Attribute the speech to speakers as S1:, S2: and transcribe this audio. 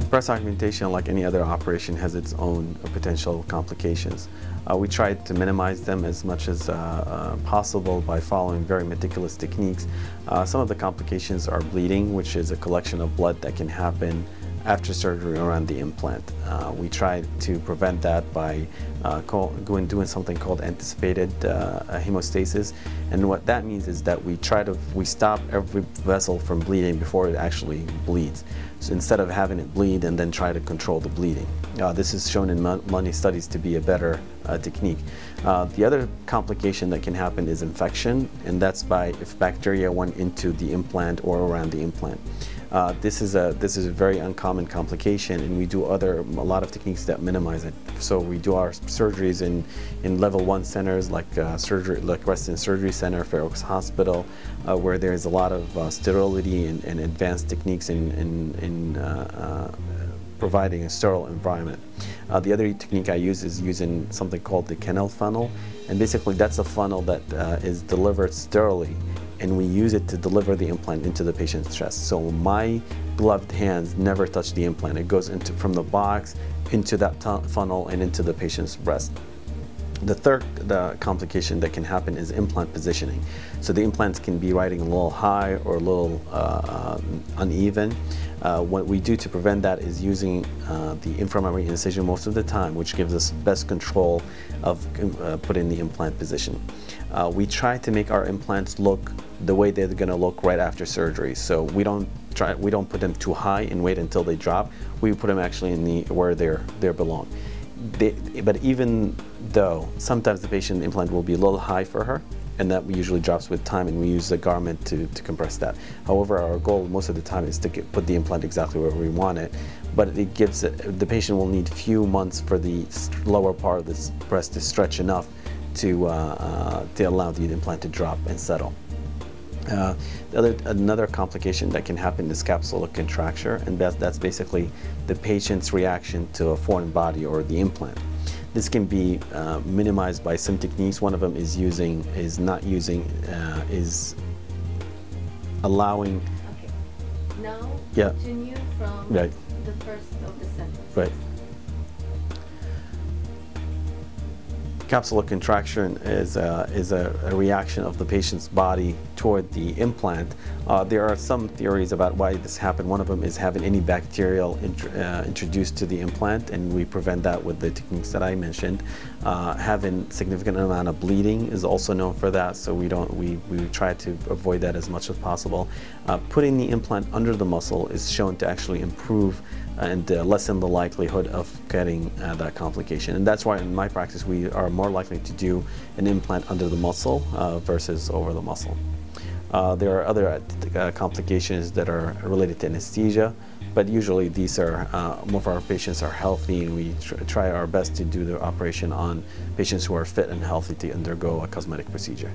S1: Breast augmentation, like any other operation, has its own potential complications. We try to minimize them as much as possible by following very meticulous techniques. Some of the complications are bleeding, which is a collection of blood that can happen after surgery around the implant. We try to prevent that by doing something called anticipated hemostasis, and what that means is that we stop every vessel from bleeding before it actually bleeds. So instead of having it bleed and then try to control the bleeding. This is shown in many studies to be a better technique. The other complication that can happen is infection, and that's if bacteria went into the implant or around the implant. This is a very uncommon complication, and we do a lot of techniques that minimize it. So we do our surgeries in level 1 centers like Western Surgery Center, Fair Oaks Hospital, where there's a lot of sterility and advanced techniques in providing a sterile environment. The other technique I use is using something called the Canal funnel, and basically that's a funnel that is delivered sterilely, and we use it to deliver the implant into the patient's chest. So my gloved hands never touch the implant. It goes from the box into that funnel and into the patient's breast. The third complication that can happen is implant positioning. So the implants can be riding a little high or a little uneven. What we do to prevent that is using the inframammary incision most of the time, which gives us best control of putting the implant position. We try to make our implants look the way they're going to look right after surgery. So we don't put them too high and wait until they drop. We put them actually in where they belong. But even though sometimes the patient implant will be a little high for her, and that usually drops with time, and we use the garment to compress that. However, our goal most of the time is to put the implant exactly where we want it, but the patient will need few months for the lower part of the breast to stretch enough to allow the implant to drop and settle. Another complication that can happen is capsular contracture, and that's basically the patient's reaction to a foreign body or the implant. This can be minimized by some techniques. One of them is allowing.
S2: Okay. Now
S1: yeah.
S2: Continue from
S1: right.
S2: the first of the sentence.
S1: Right. Capsular contraction is a reaction of the patient's body toward the implant. There are some theories about why this happened. One of them is having any bacterial introduced to the implant, and we prevent that with the techniques that I mentioned. Having significant amount of bleeding is also known for that, so we try to avoid that as much as possible. Putting the implant under the muscle is shown to actually improve and lessen the likelihood of getting that complication. And that's why in my practice we are more likely to do an implant under the muscle versus over the muscle. There are other complications that are related to anesthesia, but usually these are, most of our patients are healthy, and we try our best to do the operation on patients who are fit and healthy to undergo a cosmetic procedure.